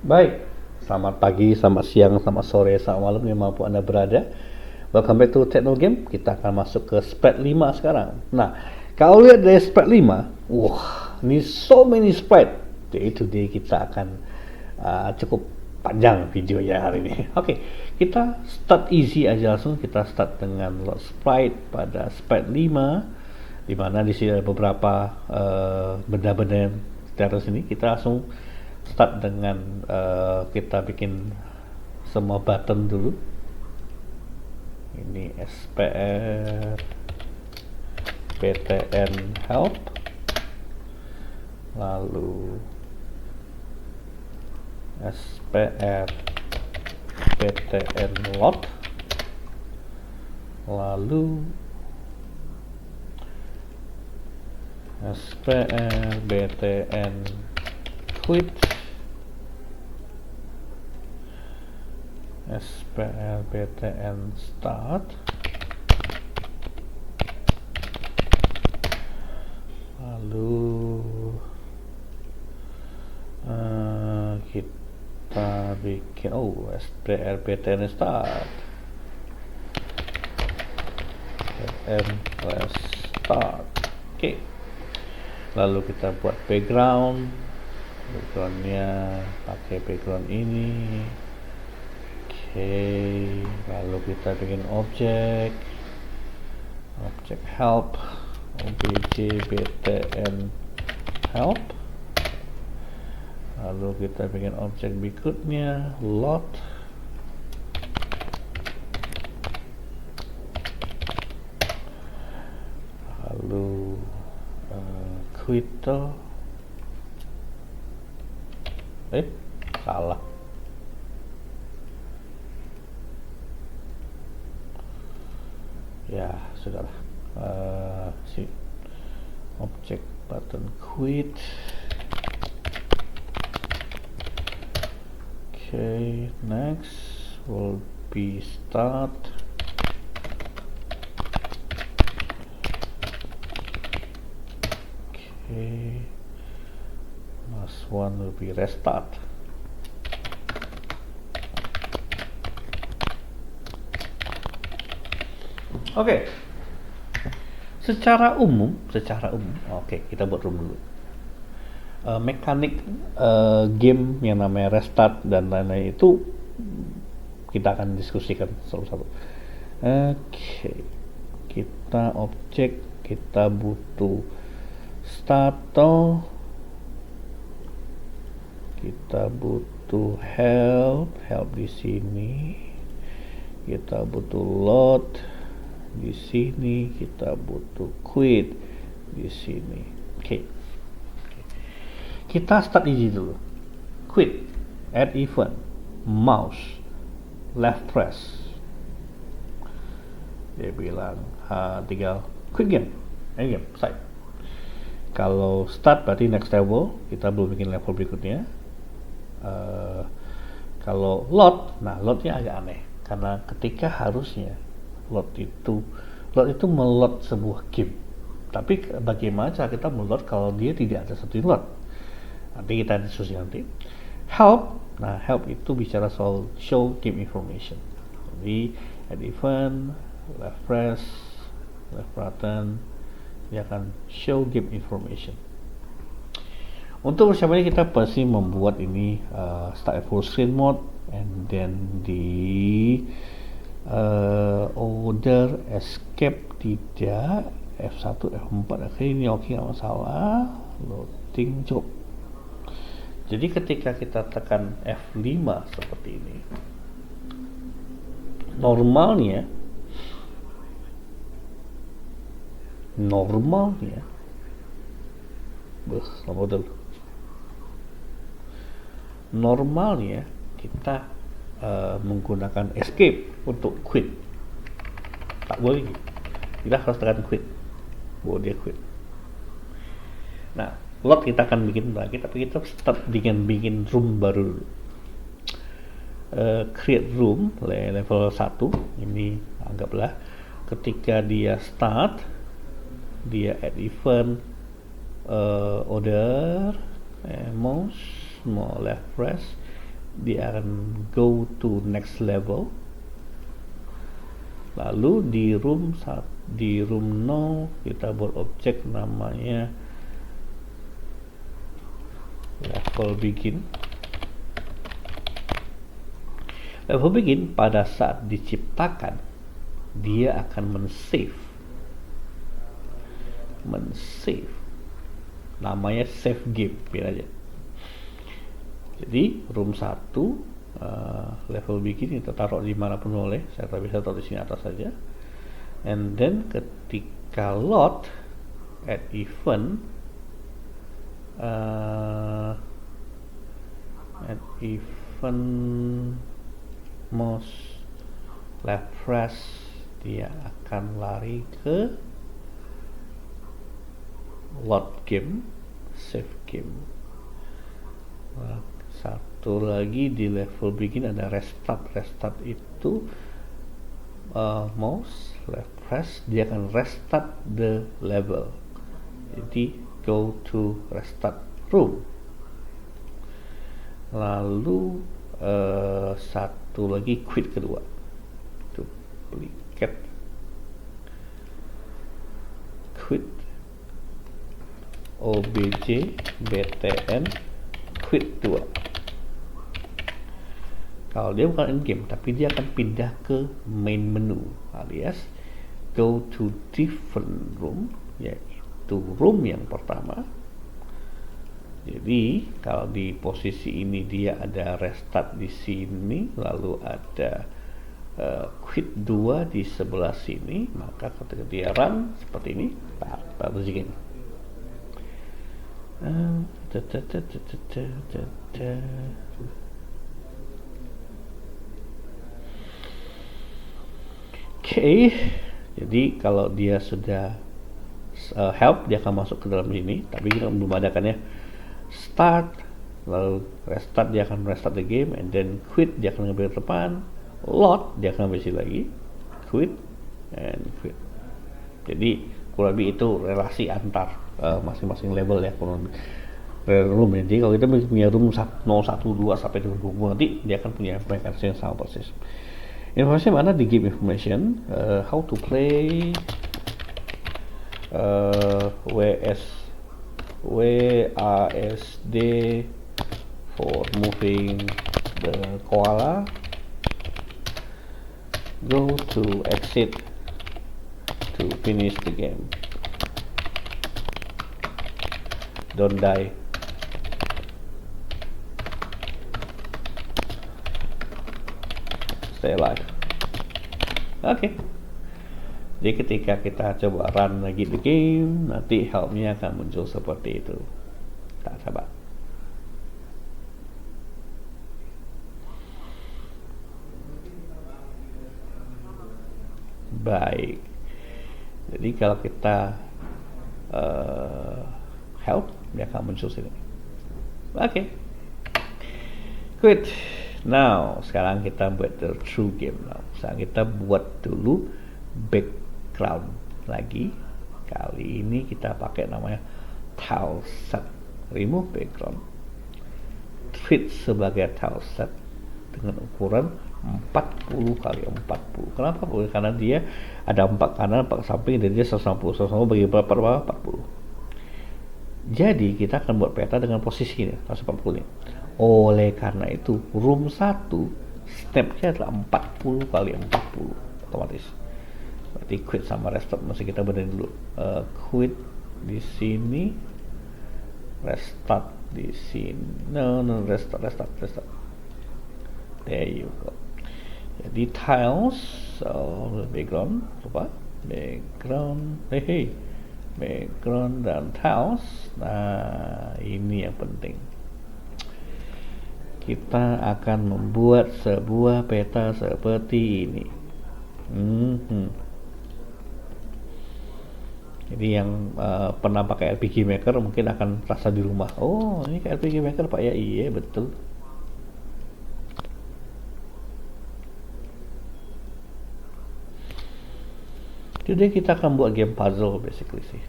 Baik, selamat pagi, selamat siang, selamat sore, selamat malam dimanapun Anda berada. Welcome back to Technogame. Kita akan masuk ke spread 5 sekarang. Nah, kalau lihat dari spread 5, wah, ini so many spread. Day to day kita akan cukup panjang videonya hari ini. Oke, kita start easy aja langsung. Kita start dengan lot sprite pada spread 5, di mana di sini ada beberapa benda-benda di atas ini. Kita langsung start dengan kita bikin semua button dulu. Ini SPR PTN help, lalu SPR PTN lot, lalu SPR BTN quit, SPR BTN start, lalu kita bikin SPR BTN start, BTN start. Oke. Lalu kita buat backgroundnya pakai background ini. Lalu kita bikin objek help, obj btn help. Lalu kita bikin objek berikutnya lot, lalu quito, salah. Ya sudahlah, si objek button quit. Next will be start. Last one will be restart. Oke. Secara umum, kita buat room dulu. Mekanik game yang namanya restart dan lain-lain itu kita akan diskusikan satu-satu. Kita objek, kita butuh starter, kita butuh help di sini, kita butuh load di sini, kita butuh quit di sini. Kita start easy dulu. Quit, add event, mouse, left press. Dia bilang tinggal quit game, end game, selesai. Kalau start berarti next level, kita belum bikin level berikutnya. Kalau load, loadnya agak aneh karena ketika harusnya load itu meload sebuah game. Tapi bagaimana cara kita meload kalau dia tidak ada satu load? Nanti kita diskusi nanti. Help, help itu bicara soal show game information. Jadi add event, left press, left button, dia akan show game information. Untuk persiapannya kita pasti membuat ini start full screen mode, and then di order escape tidak, F1, F4, ini oke, nggak masalah. Loading cukup. Jadi ketika kita tekan F5 seperti ini, normalnya kita menggunakan escape untuk quit. Tak boleh, kita harus tekan quit, baru dia quit. Load kita akan bikin lagi, tapi kita start dengan bikin room baru dulu. Create room level 1. Ini anggaplah ketika dia start, dia add event, order, mouse, small left press, dia akan go to next level. Lalu di room 0 kita buat objek namanya level begin. Level begin pada saat diciptakan dia akan men-save namanya save game, biar aja. Jadi room 1 level begin kita taruh di mana pun boleh, saya bisa taruh di sini atas saja. And then ketika load at event mouse left press, dia akan lari ke load game, save game. Satu lagi di level begin ada restart itu mouse left press, dia akan restart the level. Jadi go to restart room. Lalu satu lagi quit kedua, duplicate quit obj btn quit 2. Kalau dia bukan in game, tapi dia akan pindah ke main menu alias go to different room, yaitu room yang pertama. Jadi kalau di posisi ini dia ada restart di sini, lalu ada quit 2 di sebelah sini, maka ketika dia run seperti ini, baru begini. Oke, jadi kalau dia sudah help, dia akan masuk ke dalam sini, tapi kita belum adakan ya. Start, lalu restart, dia akan restart the game, and then quit, dia akan ngambil ke depan, load, dia akan ambil sini lagi, quit, and quit. Jadi kurang lebih itu relasi antar masing-masing level ya, kurang lebih room. Jadi kalau kita punya room 0, 1, 2 sampai 20 nanti dia akan punya mekanisme yang sama persis. Informasi mana di game information, how to play, WASD for moving the koala, go to exit to finish the game, don't die. Stay alive. Oke. Jadi ketika kita coba run lagi the game, nanti helpnya akan muncul seperti itu. Tak sabar. Baik. Jadi kalau kita help, dia akan muncul sini. Oke. Quit. Now, sekarang kita buat the true game now. Sekarang kita buat dulu background lagi. Kali ini kita pakai namanya tileset. Remove background. Treat sebagai tileset dengan ukuran 40 kali 40. Kenapa? Karena dia ada 4 kanan, 4 samping, dan dia 160. 160 bagi berapa? 40. Jadi kita akan buat peta dengan posisi ini 140 ini. Oleh karena itu room 1 stepnya adalah 40 kali 40 otomatis. Berarti quit sama restart masih kita benerin dulu. Quit di sini, restart di sini. No, restart. There you go. Jadi tiles, background, background dan tiles. Nah, ini yang penting. Kita akan membuat sebuah peta seperti ini. Jadi yang pernah pakai RPG Maker mungkin akan rasa di rumah. Oh, ini kayak RPG Maker Pak ya? Iya, betul. Jadi kita akan buat game puzzle basically sih.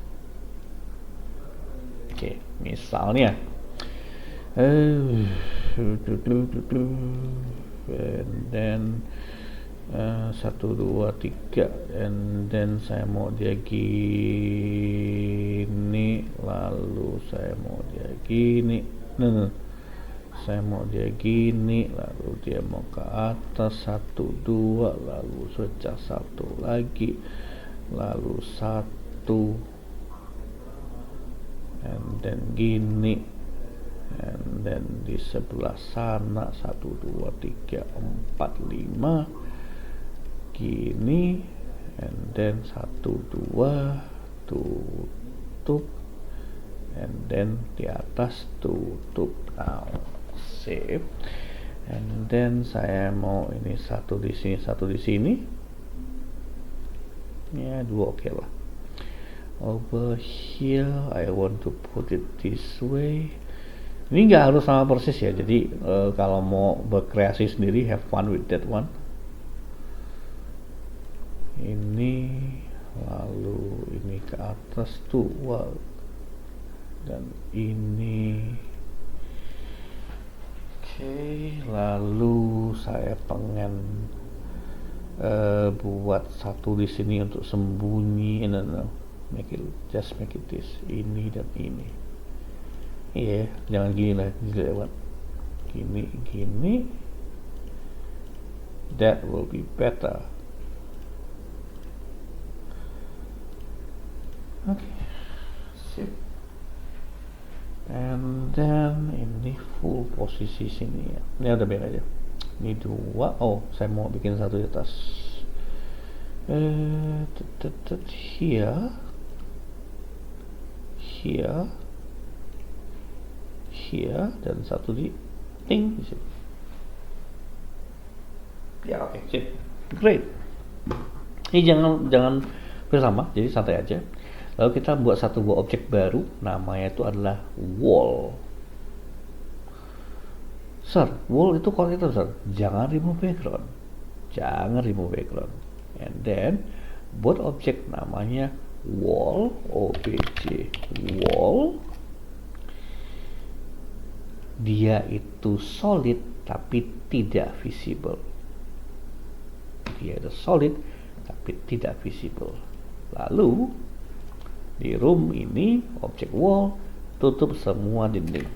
Oke, misalnya and then 1, 2, 3, and then saya mau dia gini, lalu saya mau dia gini, saya mau dia gini, lalu dia mau ke atas, 1, 2, lalu pecah 1 lagi, lalu 1, and then gini, and then di sebelah sana 1, 2, 3, 4, 5 gini, and then 1, 2 tutup, and then di atas tutup. Now save, and then saya mau ini 1 di sini, 1 di sini, ya 2 oke lah. Over here I want to put it this way. Ini nggak harus sama persis ya, jadi kalau mau berkreasi sendiri, have fun with that one. Ini lalu ini ke atas tuh, wow. Dan ini oke, lalu saya pengen buat 1 di sini untuk sembunyi. No. Just make it this, ini dan ini. Iya, jangan gini lah, lewat gini, that will be better. Oke, sip. And then ini full posisi sini ya. Ini udah biar aja. Ini 2. Oh, saya mau bikin 1 di atas. Here, dan 1 di ting di sini. Ya oke, sip. Great. Ini jangan bersama, jadi santai aja. Lalu kita buat 1 buah objek baru, namanya itu adalah wall. Sir, wall itu kalau itu sir, jangan remove background. And then buat objek namanya wall, objk wall. Dia itu solid tapi tidak visible. Lalu di room ini objek wall, tutup semua dinding.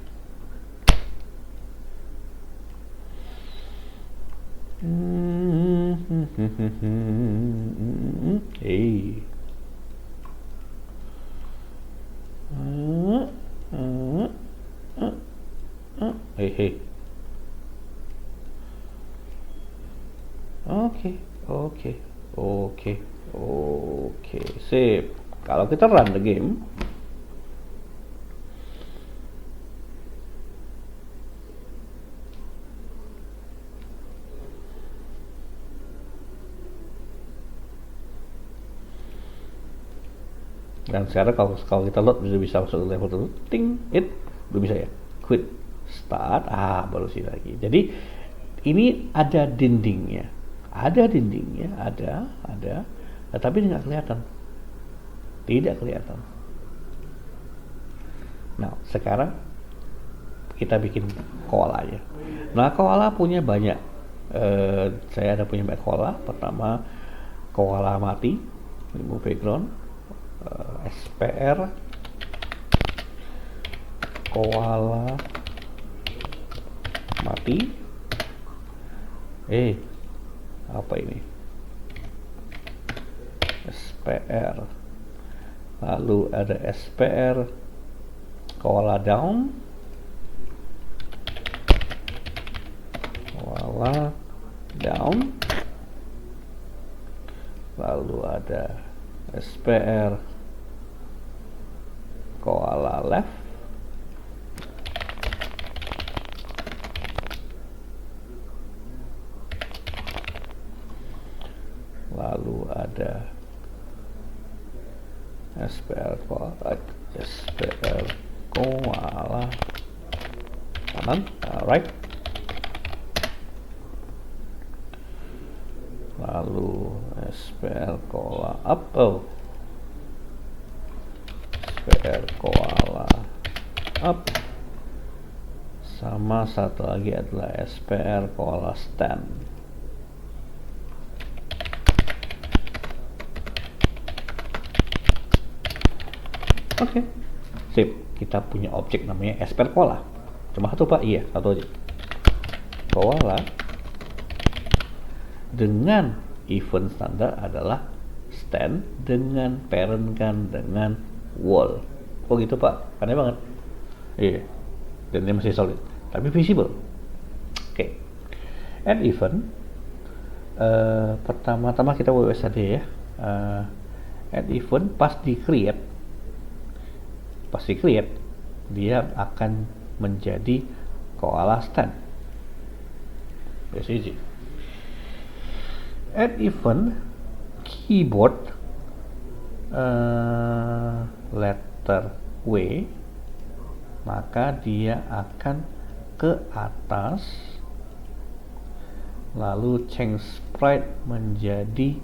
Hey. Oke, sip. Kalau kita run the game, dan sekarang kalau kita load udah bisa masuk ke level tertentu, belum bisa ya, quit, start, baru sih lagi. Jadi ini ada dindingnya, tapi nggak kelihatan, tidak kelihatan. Nah sekarang kita bikin koala ya. Nah koala punya banyak, saya ada punya banyak koala. Pertama koala mati, remove background, SPR koala mati. Apa ini? SPR. Lalu ada SPR koala down, lalu ada SPR koala left, lalu ada SPR koala kanan, right, lalu SPR koala up, SPR koala up, sama satu lagi adalah SPR koala stand. Oke, sip. Kita punya objek namanya SPR koala. Cuma satu Pak, iya satu aja. Koala dengan event standar adalah stand dengan parent kan dengan wall. Oh gitu Pak, aneh banget. Iya, dan ini masih solid, tapi visible. Oke, add event. Pertama-tama kita WS saja ya. Add event pas di create, dia akan menjadi koala stand. That's easy. Add event keyboard letter W, maka dia akan ke atas, lalu change sprite menjadi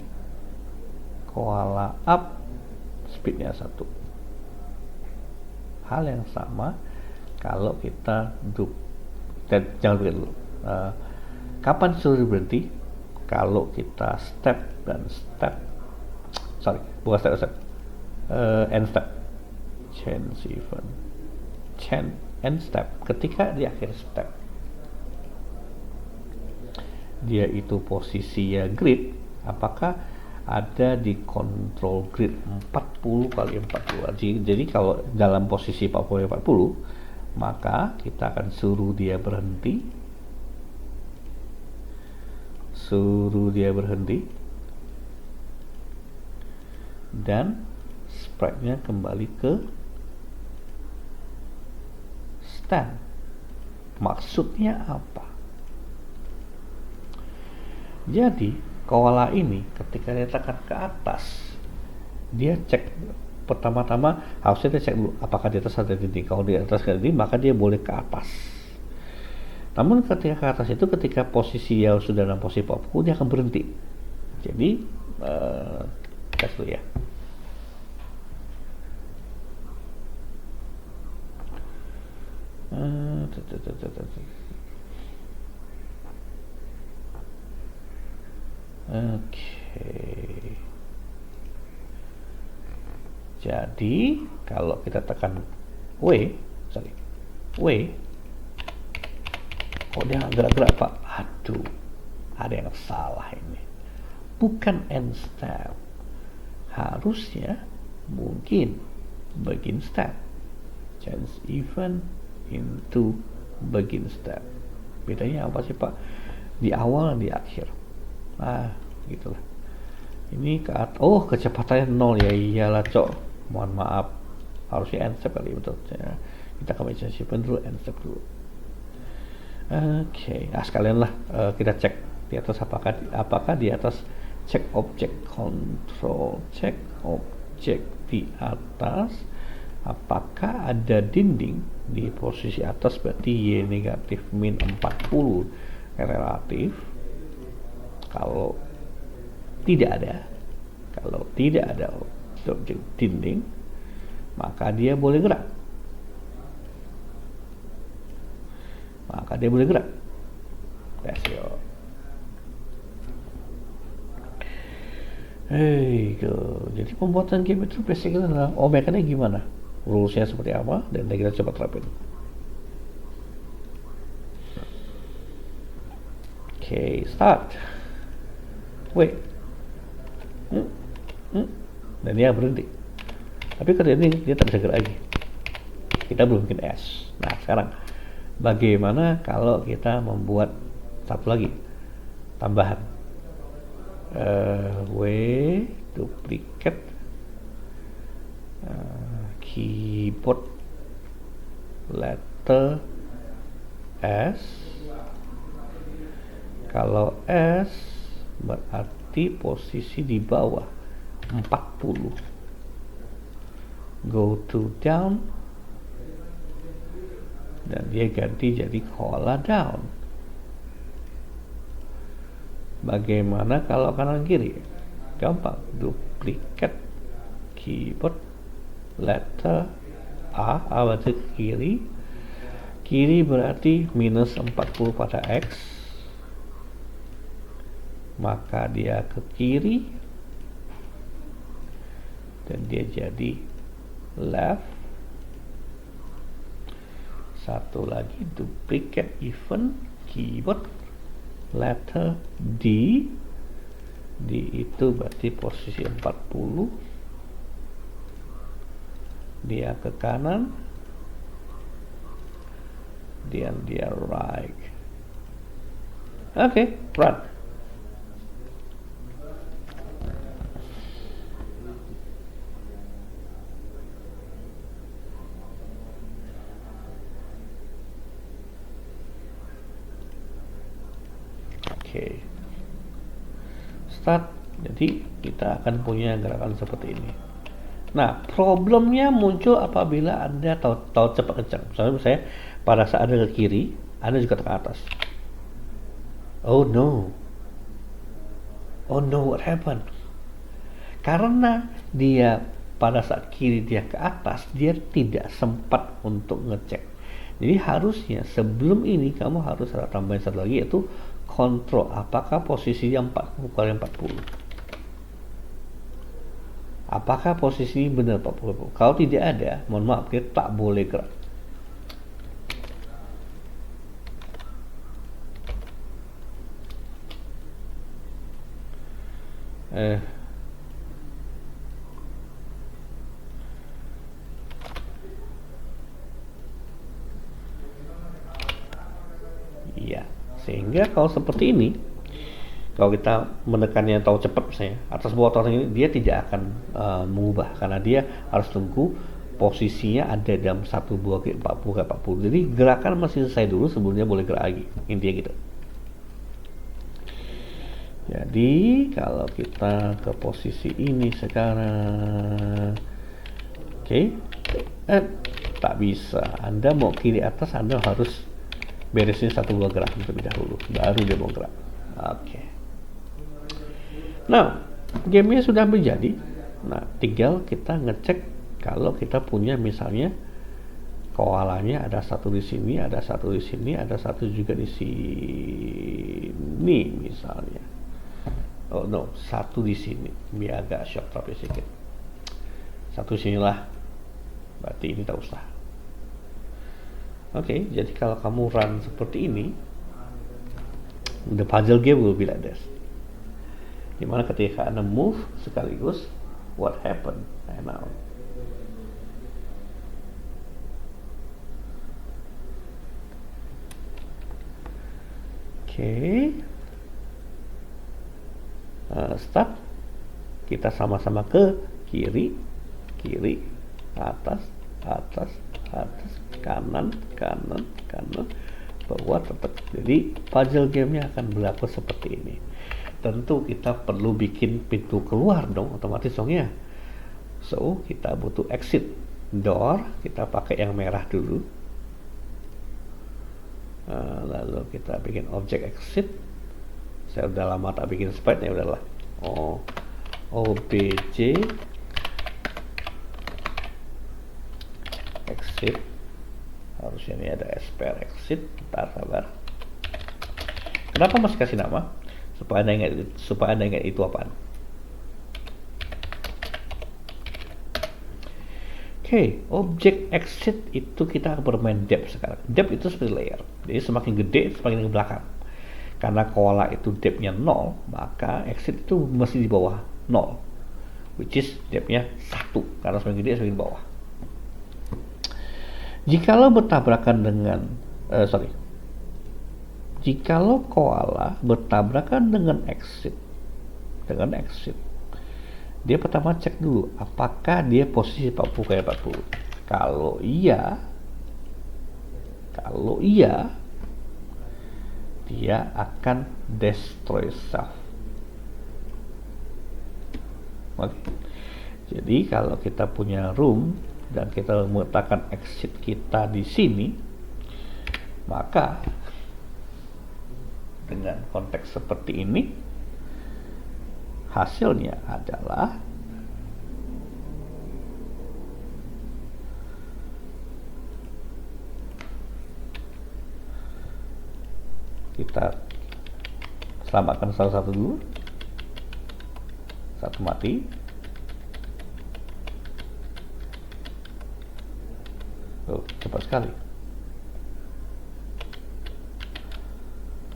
koala up, speednya 1. Hal yang sama kalau kita jangan berhenti dulu. Kapan suruh berhenti? Kalau kita step dan step, bukan step, end step, change event, change end step. Ketika di akhir step, dia itu posisinya grid, apakah ada di control grid 40 kali 40. Jadi kalau dalam posisi 40 40, maka kita akan suruh dia berhenti, dan sprite-nya kembali ke stand. Maksudnya apa? Jadi koala ini ketika dia tekan ke atas, dia cek pertama-tama, harusnya dia cek dulu apakah di atas ada dinding. Kalau di atas ada dinding, maka dia boleh ke atas. Namun ketika ke atas itu, ketika posisi yang sudah dalam posisi 40, dia akan berhenti. Jadi tes dulu ya. Oke. Jadi kalau kita tekan W, kok dia gerak-gerak Pak? Aduh, ada yang salah ini. Bukan end step. Harusnya mungkin begin step. Change event into begin step. Bedanya apa sih Pak? Di awal dan di akhir. Gitulah. Ini kecepatannya 0 ya. Iyalah Cok, mohon maaf, harusnya end step kali, betul ya. Kita akan change event dulu, end step dulu. Oke, sekalian lah kita cek di atas apakah di atas check object control, check object di atas, apakah ada dinding di posisi atas, berarti Y negatif min 40 relatif. Kalau tidak ada objek dinding, maka dia boleh gerak. That's it. Jadi pembuatan game itu basically adalah mekaniknya gimana, rulesnya seperti apa, dan kita coba terapin. Oke, start. Wait. Dan dia berhenti. Tapi ketika ini dia tak bisa gerak lagi. Kita belum bikin S. Nah sekarang bagaimana kalau kita membuat satu lagi tambahan? Duplicate keyboard letter S. Kalau S berarti posisi di bawah 40. Go to down, dan dia ganti jadi koala down. Bagaimana kalau kanan kiri? Gampang, duplicate keyboard letter A berarti ke kiri, Kiri berarti minus 40 pada X, maka dia ke kiri dan dia jadi left. Satu lagi duplicate event keyword letter D. D itu berarti posisi 40, dia ke kanan dan dia right. Oke, run. Oke, start. Jadi kita akan punya gerakan seperti ini. Nah, problemnya muncul apabila Anda tahu cepat kencang. Misalnya saya pada saat Anda ke kiri, Anda juga ke atas. Oh no, what happened? Karena dia pada saat kiri dia ke atas, dia tidak sempat untuk ngecek. Jadi harusnya sebelum ini kamu harus ada tambahan satu lagi, yaitu kontrol apakah posisinya 40 kali 40. Apakah posisi benar 40? Kalau tidak ada, mohon maaf, kita tak boleh gerak. Iya, sehingga kalau seperti ini, kalau kita menekannya tahu cepat misalnya atas bawah atau ini, dia tidak akan mengubah karena dia harus tunggu posisinya ada dalam 1, 2, 40, 40. Jadi gerakan masih selesai dulu sebelumnya boleh gerak lagi, intinya gitu. Jadi kalau kita ke posisi ini sekarang, oke, tak bisa. Anda mau kiri atas, Anda harus beresin 1, 2 gerakan terlebih dahulu, baru dia mau gerak. Oke. Nah, gamenya sudah menjadi. Nah, tinggal kita ngecek kalau kita punya misalnya koalanya ada satu di sini, ada satu di sini, ada satu juga di sini misalnya. Oh no, satu di sini. Biar agak shock tapi sedikit. Satu sinilah. Berarti ini tak usah. Oke, jadi kalau kamu run seperti ini, the puzzle game will be like this. Dimana ketika Anda move sekaligus, what happened? And now. Oke. Start. Kita sama-sama ke kiri, kiri, atas, atas, atas, kanan, kanan, kanan, bawah, tetap. Jadi puzzle gamenya akan berlaku seperti ini. Tentu kita perlu bikin pintu keluar dong, otomatis dong ya. So kita butuh exit door, kita pakai yang merah dulu. Lalu kita bikin object exit. Saya udah lama tak bikin sprite, ya udahlah. OBJ exit. Harusnya ini ada spare exit. Bentar, sabar. Kenapa masih kasih nama? Supaya Anda ingat itu apaan. Oke, object exit itu kita bermain depth sekarang. Depth itu seperti layer. Jadi semakin gede, semakin ke belakang. Karena koala itu depth-nya 0, maka exit itu mesti di bawah 0. Which is depth-nya 1. Karena semakin gede, semakin bawah. Jikalau bertabrakan dengan jikalau koala bertabrakan dengan exit, dia pertama cek dulu apakah dia posisi 40 kali 40. Kalau iya, dia akan destroy self. Oke. Jadi kalau kita punya room dan kita meletakkan exit kita di sini, maka dengan konteks seperti ini, hasilnya adalah Kita selamatkan salah satu dulu. Satu mati. Oh, cepat sekali.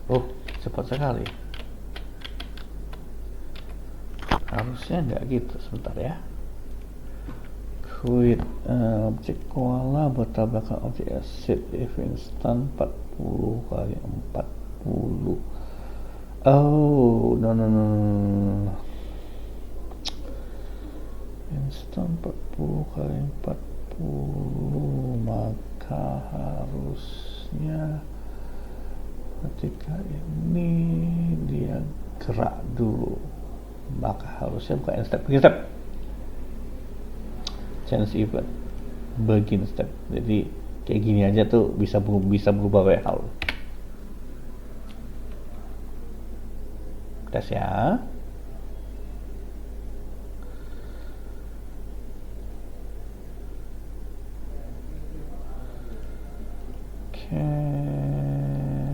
Oh, cepat sekali. Harusnya nggak gitu. Sebentar ya. Quit objek koala bertabrakan objek acid if instant 40 kali 40. Oh, no. Instant 40 kali 40, maka harusnya ketika ini dia gerak dulu, maka harusnya bukan end step, begin step, change event, begin step. Jadi kayak gini aja tuh bisa berubah banyak hal. Tes ya.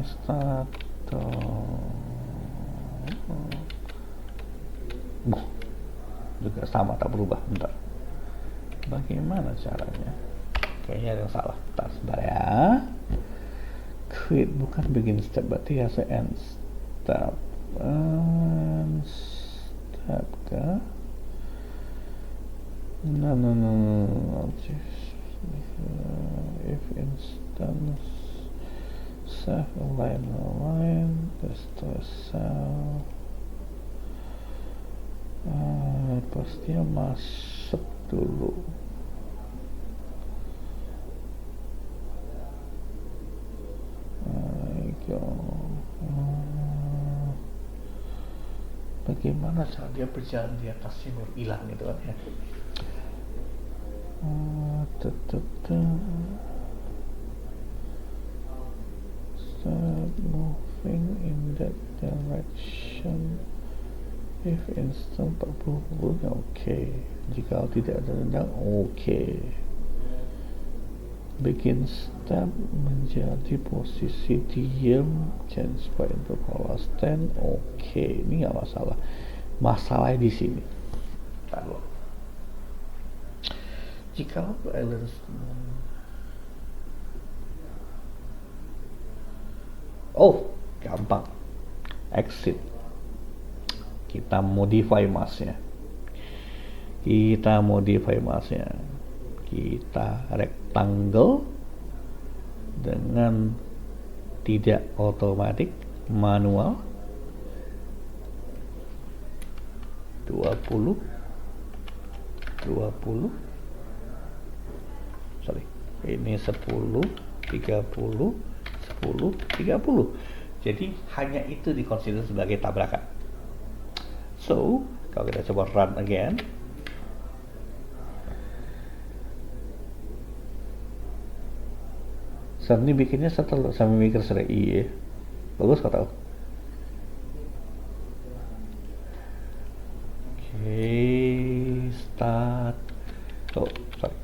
Start. Juga sama, tak berubah. Bentar, bagaimana caranya? Kayaknya ada yang salah. Bentar, sebentar ya. Quit bukan begin step, berarti harus end step. End step kah? No. If instance save align destroy cell, pastinya masuk dulu. Bagaimana cara dia berjalan di atasnya baru hilang gitu kan ya. Start moving in that direction if instant 40. Oke. Jika tidak ada rendang, oke. Begin step menjadi posisi diam, change by interval stand. Oke, ini nggak masalah. Masalahnya di sini. Taruh. Jika balance gampang. Exit. Kita modify masknya. Kita rectangle dengan tidak otomatis, manual. 20. Sorry, ini 10, 30, 10, 30. Jadi hanya itu dikonsider sebagai tabrakan. So, kalau kita coba run again, Sunny bikinnya setelah sambil mikir sering, iya, bagus kau tahu. Oke, start. Oh, sorry.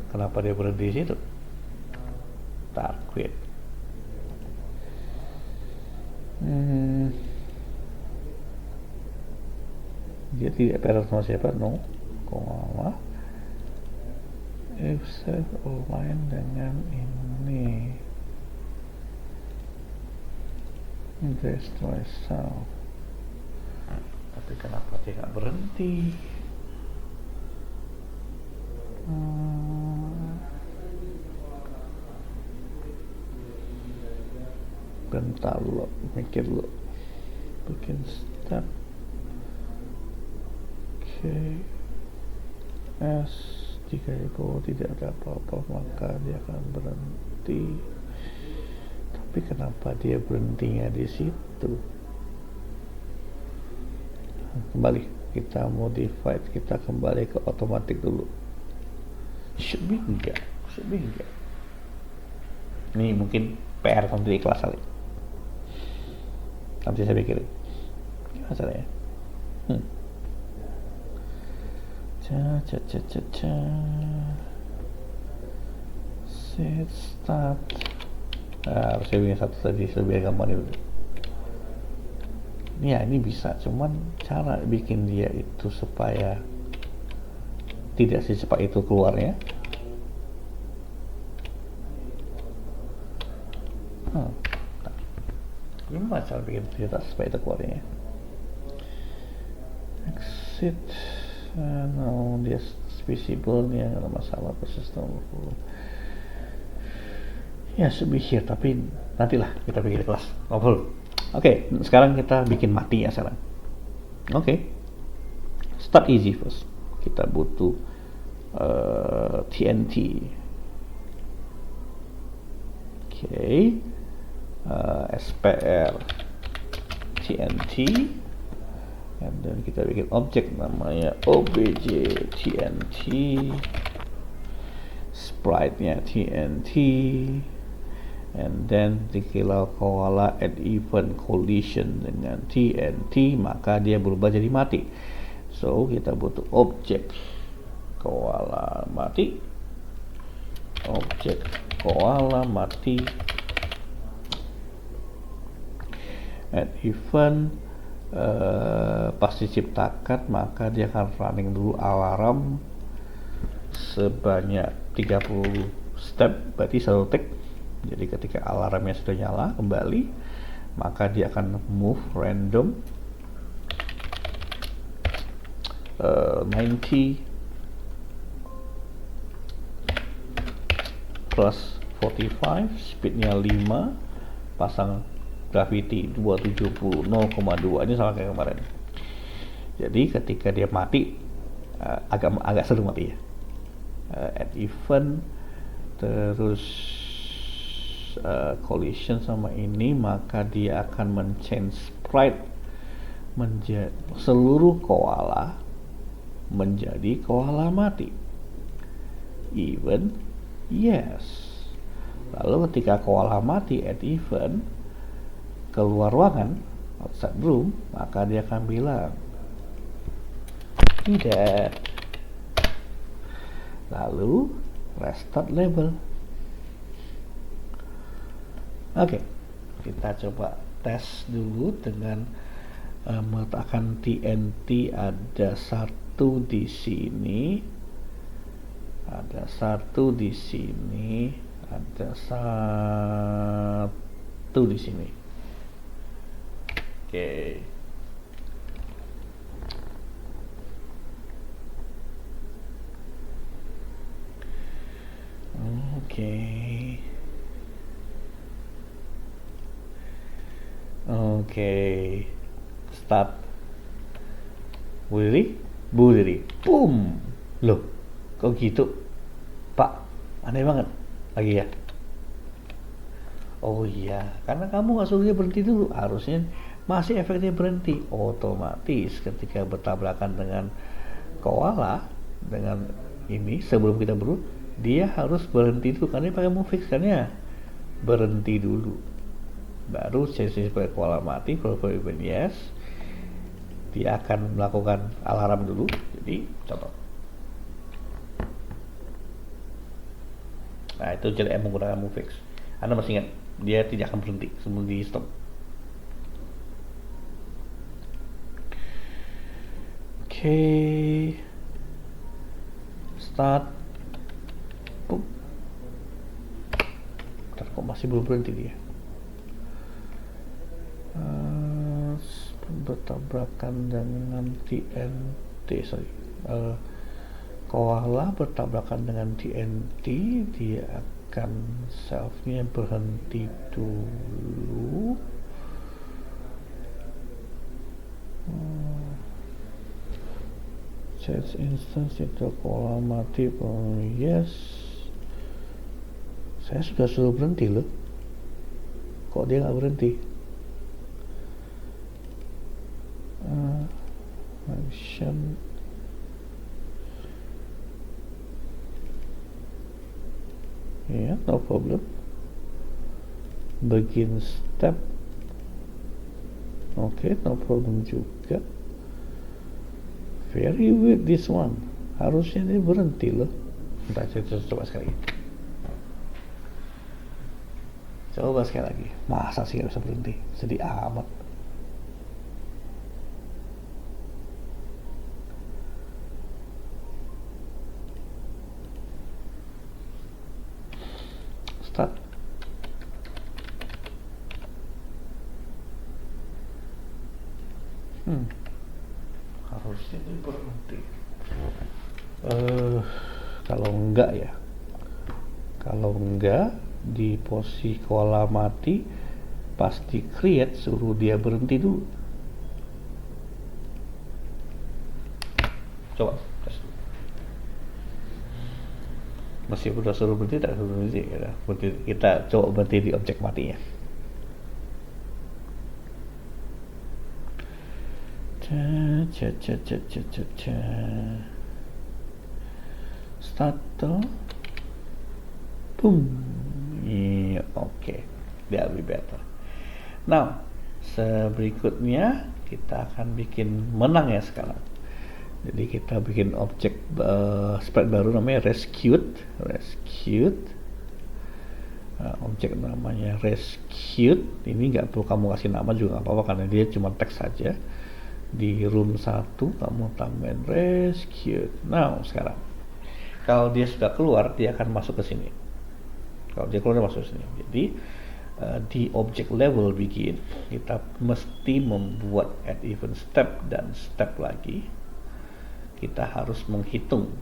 Kenapa dia berhenti di situ? Start quit. Dia tidak parallel sama siapa? No. Koma. If save align dengan ini. Destroy cell. Tapi kenapa dia nggak berhenti? Bentar lo, mikir lo. Bikin step. S jika itu tidak ada apa-apa maka dia akan berhenti. Tapi kenapa dia berhentinya di situ? Kembali, kita modify, kita kembali ke otomatis dulu. Should be enggak. Ini mungkin PR sendiri kelas kali. Nanti saya pikirin. Gimana caranya? Set start. Harusnya bikin satu tadi lebih gampang dulu. Ya ini bisa, cuman cara bikin dia itu supaya tidak secepat itu keluarnya. Gimana cara bikin dia supaya itu keluarnya? Exit. No, dia visible nih, nggak ada masalah proses nomor. Ya, should be here, tapi nantilah kita bikin di kelas. Oke, sekarang kita bikin mati ya sekarang. Oke. Start easy first. Kita butuh TNT. Oke. SPR TNT. And then kita bikin objek namanya OBJ TNT. Sprite-nya TNT. And then kalau koala add event collision dengan TNT, maka dia berubah jadi mati. So kita butuh objek koala mati, objek koala mati, add event. Pas diciptakan maka dia akan running dulu alarm sebanyak 30 step, berarti 1 detik. Jadi ketika alarmnya sudah nyala kembali, maka dia akan move random 90 plus 45, speednya 5, pasang gravity 270 0,2, ini sama kayak kemarin. Jadi ketika dia mati, agak seru mati ya. Add event, terus collision sama ini, maka dia akan men-change sprite menjadi seluruh koala menjadi koala mati. Event yes. Lalu ketika koala mati add event keluar ruangan outside room, maka dia akan bilang tidak. Lalu restart level. Oke, kita coba tes dulu dengan meletakkan TNT. Ada satu di sini, ada satu di sini, ada satu di sini. Oke. Oke. Start. Bu Riri, boom. Loh, kok gitu, Pak? Aneh banget. Lagi ya? Oh iya, karena kamu nggak suruh dia berhenti dulu. Harusnya masih efeknya berhenti. Otomatis ketika bertabrakan dengan koala, dengan ini sebelum kita berhenti, dia harus berhenti dulu karena dia pakai movix kan ya. Berhenti dulu, baru change sebagai koala mati. Kalau event yes, dia akan melakukan alarm dulu. Jadi contoh, nah itu jadi menggunakan movix. Anda masih ingat, dia tidak akan berhenti sebelum di stop. Oke. Start. Bentar, kok masih belum berhenti dia? Bertabrakan dengan TNT, koala bertabrakan dengan TNT, dia akan selfnya berhenti dulu. Change instance itu koala mati. Yes, saya sudah suruh berhenti loh, kok dia nggak berhenti? Action. Yeah, no problem. Begin step. Okay, no problem juga. Very weird this one. Harusnya dia berhenti loh. Bentar, coba sekali lagi. Coba sekali lagi. Masa sih nggak bisa berhenti? Sedih amat. Start. Harusnya dia berhenti. Kalau enggak di posisi koala mati pasti create, suruh dia berhenti dulu. Coba tes. Masih udah suruh berhenti, tak suruh berhenti ya. Kita coba berhenti di objek matinya. Start. Boom. Iya, oke. That will be better. Now, berikutnya kita akan bikin menang ya sekarang. Jadi kita bikin objek sprite baru namanya rescued. Objek namanya rescued. Ini nggak perlu kamu kasih nama juga nggak apa-apa karena dia cuma teks saja. Di room 1 kamu tambahin rescued. Now sekarang kalau dia sudah keluar dia akan masuk ke sini. Kalau dia keluar dia masuk ke sini. Jadi di object level begin kita mesti membuat add event step dan step lagi. Kita harus menghitung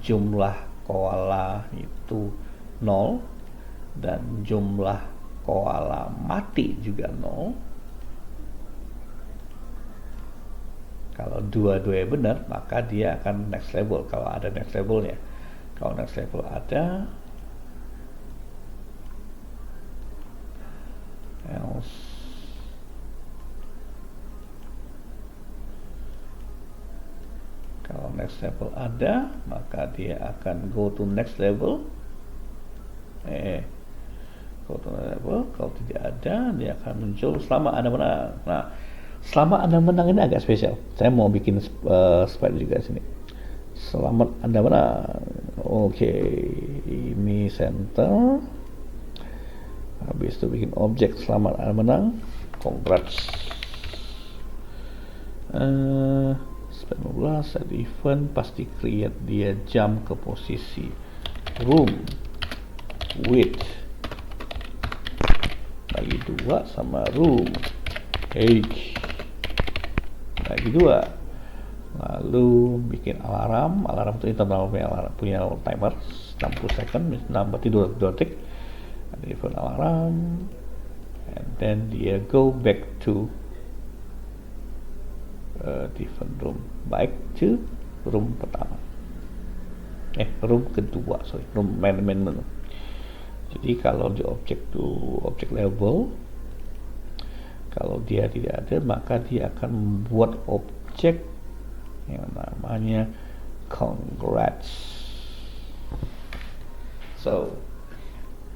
jumlah koala itu 0 dan jumlah koala mati juga 0. Kalau dua-duanya benar maka dia akan next level kalau ada next levelnya. Kalau next level ada else. Kalau next level ada maka dia akan go to next level. Go to next level. Kalau tidak ada dia akan muncul selama Anda menang. Nah, selama Anda menang ini agak spesial. Saya mau bikin sprite juga sini. Selamat Anda menang. Oke, ini center. Habis itu bikin objek selamat Anda menang. Congrats. Sprite 15 set event pasti create dia jump ke posisi room with bagi 2 sama room age bagi 2, lalu bikin alarm itu internal punya timer 60 second, berarti 2 detik. Ada event alarm and then dia go back to different room, back to room pertama, room kedua, room main menu. Jadi kalau di object level kalau dia tidak ada maka dia akan membuat objek yang namanya congrats. So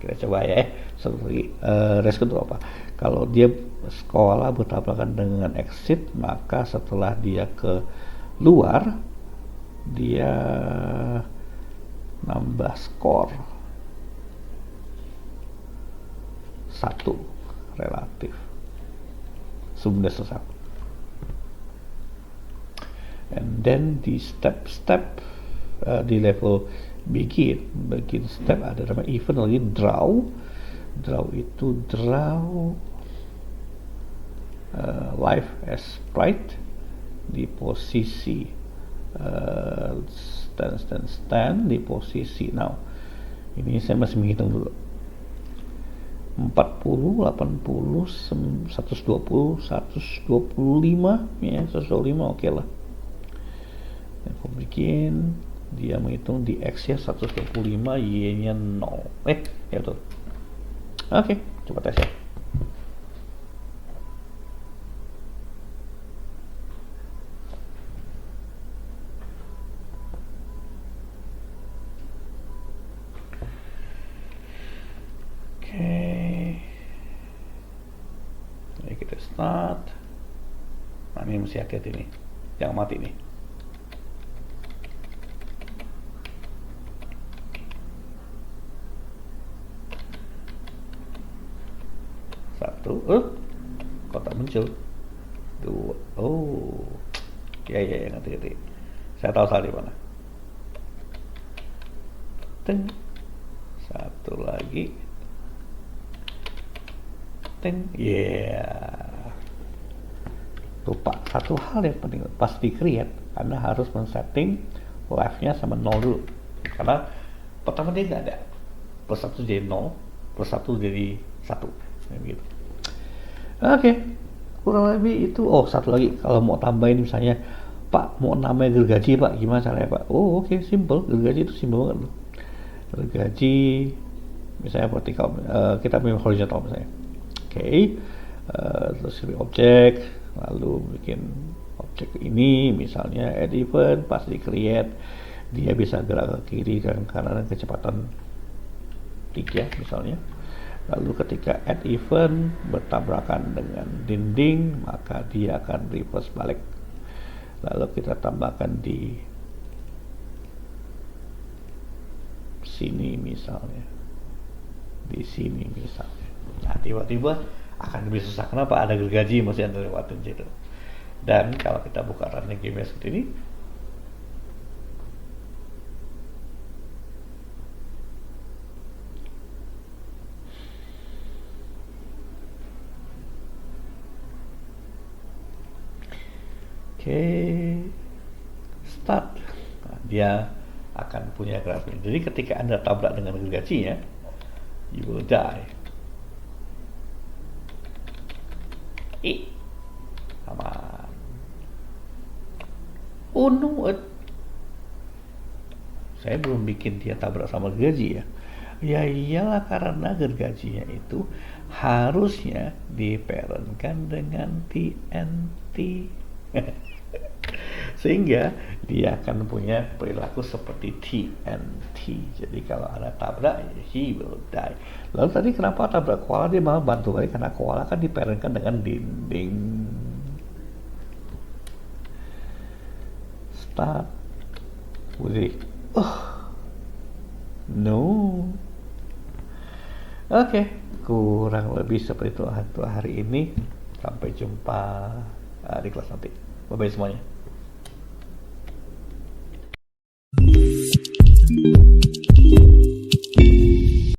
kita coba ya. Satu lagi rescue itu apa? Kalau dia sekolah bertabrakan dengan exit maka setelah dia keluar dia nambah skor 1 relatif sudah selesai. And then di step di level begin step ada namanya event lagi draw itu live as sprite di posisi stand di posisi. Now ini saya masih menghitung dulu 40, 80, 120, 125 ya 125 oke lah. Aku bikin dia menghitung di X nya 125, Y nya 0. Ya betul. Oke, coba tes ya. Start. Nah ini mesti hati-hati nih, jangan mati nih. muncul. Dua. Oh. Ya, ngerti. Saya tahu salah di mana. Teng. Satu lagi. Teng. Lupa satu hal yang penting pas di create, Anda harus men-setting left-nya sama 0 dulu. Karena pertama dia nggak ada. Plus 1 jadi 0, plus 1 jadi 1. Gitu. Oke. Kurang lebih itu. Oh, satu lagi, kalau mau tambahin misalnya, Pak mau namanya gergaji Pak, gimana caranya Pak? Oh, oke, simple. Gergaji itu simple banget loh. Gergaji misalnya vertikal, kita punya horizontal misalnya. Oke. Terus objek, lalu bikin objek ini misalnya add event, pas di create dia bisa gerak ke kiri dan kanan kecepatan 3 misalnya. Lalu ketika add event bertabrakan dengan dinding, maka dia akan reverse balik. Lalu kita tambahkan di sini misalnya. Di sini misalnya. Nah, tiba-tiba akan lebih susah. Kenapa? Ada gergaji masih Anda lewatin situ. Dan kalau kita buka running game seperti ini, start. Nah, dia akan punya grafik. Jadi ketika Anda tabrak dengan gergajinya, you will die. Aman. Oh no, saya belum bikin dia tabrak sama gergaji ya. Ya iyalah, karena gergajinya itu harusnya diparentkan dengan TNT. Sehingga dia akan punya perilaku seperti TNT. Jadi kalau ada tabrak, he will die. Lalu tadi kenapa tabrak koala dia malah bantu balik? Karena koala kan diparentkan dengan dinding. Start. Wih. No. Oke, kurang lebih seperti itu untuk hari ini. Sampai jumpa di kelas nanti. Bye-bye semuanya.